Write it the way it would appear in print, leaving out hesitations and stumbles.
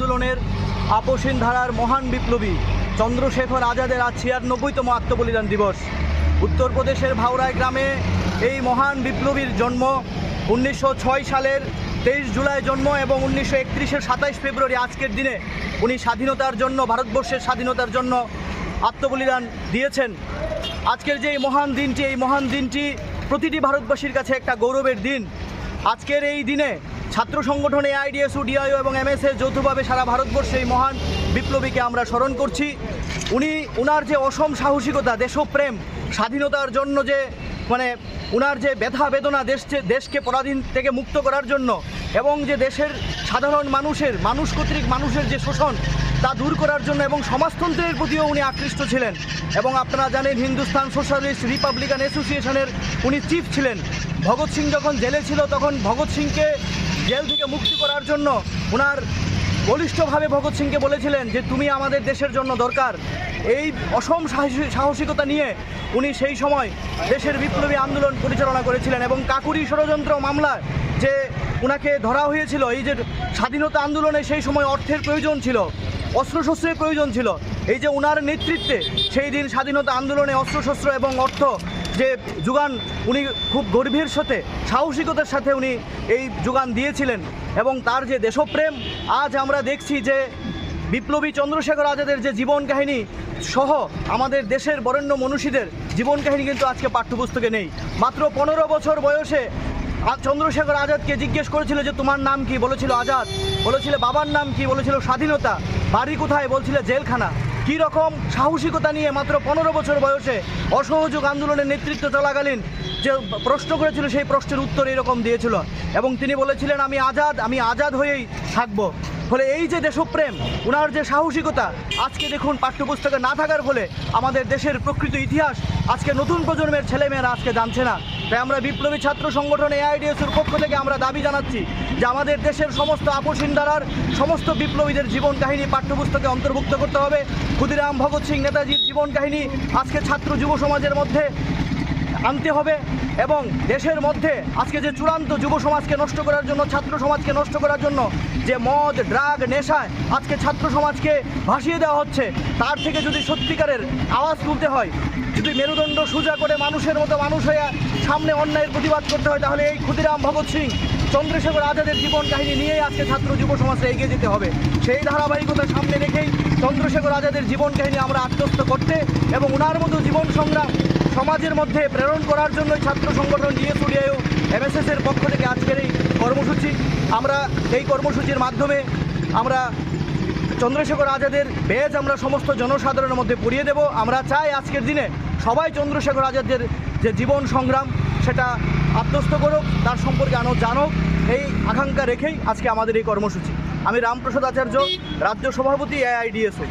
আন্দোলনের আপসহীন ধারার মহান বিপ্লবী চন্দ্রশেখর আজাদের আজ ৯৬তম আত্মবলিদান দিবস। উত্তরপ্রদেশের ভাওরাই গ্রামে এই মহান বিপ্লবীর জন্ম। ১৯০৬ সালের ২৩ জুলাই জন্ম এবং ১৯৩১-এর ২৭ ফেব্রুয়ারি আজকের দিনে উনি স্বাধীনতার জন্য, ভারতবর্ষের স্বাধীনতার জন্য আত্মবলিদান দিয়েছেন। আজকের যে এই মহান দিনটি প্রতিটি ভারতবাসীর কাছে একটা গৌরবের দিন। আজকের এই দিনে ছাত্র সংগঠন এআইডিএসও, ডিআইও এবং এমএসএ যৌথভাবে সারা ভারতবর্ষে এই মহান বিপ্লবীকে আমরা স্মরণ করছি। উনার যে অসম সাহসিকতা, দেশপ্রেম, স্বাধীনতার জন্য যে উনার যে ব্যথা বেদনা, দেশকে পরাধীন থেকে মুক্ত করার জন্য এবং যে দেশের সাধারণ মানুষ কর্তৃক মানুষের যে শোষণ তা দূর করার জন্য এবং সমাজতন্ত্রের প্রতিও উনি আকৃষ্ট ছিলেন। এবং আপনারা জানেন হিন্দুস্তান সোশ্যালিস্ট রিপাবলিকান অ্যাসোসিয়েশনের উনি চিফ ছিলেন। ভগৎ সিং যখন জেলে ছিল তখন ভগৎ সিংকে জেল থেকে মুক্তি করার জন্য উনার বলিষ্ঠভাবে ভগৎ সিংকে বলেছিলেন যে তুমি আমাদের দেশের জন্য দরকার। এই অসম সাহসিকতা নিয়ে উনি সেই সময় দেশের বিপ্লবী আন্দোলন পরিচালনা করেছিলেন এবং কাকুরি ষড়যন্ত্র মামলায় যে উনাকে ধরা হয়েছিল, এই যে স্বাধীনতা আন্দোলনে সেই সময় অর্থের প্রয়োজন ছিল, অস্ত্রশস্ত্রের প্রয়োজন ছিল। এই যে উনার নেতৃত্বে সেই দিন স্বাধীনতা আন্দোলনে অস্ত্রশস্ত্র এবং অর্থ যে যোগান উনি খুব গর্বের সাথে, সাহসিকতার সাথে উনি এই যোগান দিয়েছিলেন। এবং তার যে দেশপ্রেম, আজ আমরা দেখছি যে বিপ্লবী চন্দ্রশেখর আজাদের যে জীবন কাহিনী সহ আমাদের দেশের বরেণ্য মনীষীদের জীবন কাহিনী কিন্তু আজকে পাঠ্যপুস্তকে নেই। মাত্র ১৫ বছর বয়সে চন্দ্রশেখর আজাদকে জিজ্ঞেস করেছিল যে তোমার নাম কি? বলেছিল আজাদ। বলেছিল বাবার নাম কি? বলেছিল স্বাধীনতা। বাড়ি কোথায়? বলছিল জেলখানা। কী রকম সাহসিকতা নিয়ে মাত্র ১৫ বছর বয়সে অসহযোগ আন্দোলনের নেতৃত্ব চলাকালীন যে প্রশ্ন করেছিল সেই প্রশ্নের উত্তর এরকম দিয়েছিল এবং তিনি বলেছিলেন আমি আজাদ হয়েই থাকবো। ফলে এই যে দেশপ্রেম, ওনার যে সাহসিকতা আজকে দেখুন পাঠ্যপুস্তকে না থাকার ফলে আমাদের দেশের প্রকৃত ইতিহাস আজকে নতুন প্রজন্মের ছেলেমেয়েরা আজকে জানছে না। তাই আমরা বিপ্লবী ছাত্র সংগঠন এআইডিএসের পক্ষ থেকে আমরা দাবি জানাচ্ছি যে আমাদের দেশের সমস্ত আপসহীন ধারার সমস্ত বিপ্লবীদের জীবন কাহিনী পাঠ্যপুস্তকে অন্তর্ভুক্ত করতে হবে। ক্ষুদিরাম ভগৎ সিং, নেতাজির জীবন কাহিনী আজকে ছাত্র যুব সমাজের মধ্যে আনতে হবে এবং দেশের মধ্যে আজকে যে চূড়ান্ত যুব সমাজকে নষ্ট করার জন্য, ছাত্র সমাজকে নষ্ট করার জন্য যে মদ, ড্রাগ, নেশায় আজকে ছাত্র সমাজকে ভাসিয়ে দেওয়া হচ্ছে, তার থেকে যদি সত্যিকারের আওয়াজ তুলতে হয়, যদি মেরুদণ্ড সোজা করে মানুষের মতো মানুষ হয়ে সামনে অন্যায়ের প্রতিবাদ করতে হয়, তাহলে এই ক্ষুদিরাম ভগৎ সিং, চন্দ্রশেখর আজাদের জীবন কাহিনী নিয়েই আজকে ছাত্র যুব সমাজে এগিয়ে যেতে হবে। সেই ধারাবাহিকতা সামনে রেখেই চন্দ্রশেখর আজাদের জীবন কাহিনী আমরা আত্মস্থ করতে এবং ওনার মতো জীবন সংগ্রাম সমাজের মধ্যে প্রেরণ করার জন্যই ছাত্র সংগঠন ডিএসও, এমএসএসের পক্ষ থেকে আজকের এই কর্মসূচি। আমরা এই কর্মসূচির মাধ্যমে আমরা চন্দ্রশেখর আজাদের বেজ আমরা সমস্ত জনসাধারণের মধ্যে পড়িয়ে দেব। আমরা চাই আজকের দিনে সবাই চন্দ্রশেখর আজাদের যে জীবন সংগ্রাম সেটা আত্মস্থ করুক, তার সম্পর্কে জানুক, এই আকাঙ্ক্ষা রেখেই আজকে আমাদের এই কর্মসূচি। আমি রামপ্রসাদ আচার্য, রাজ্য সভাপতি এআইডিএসও।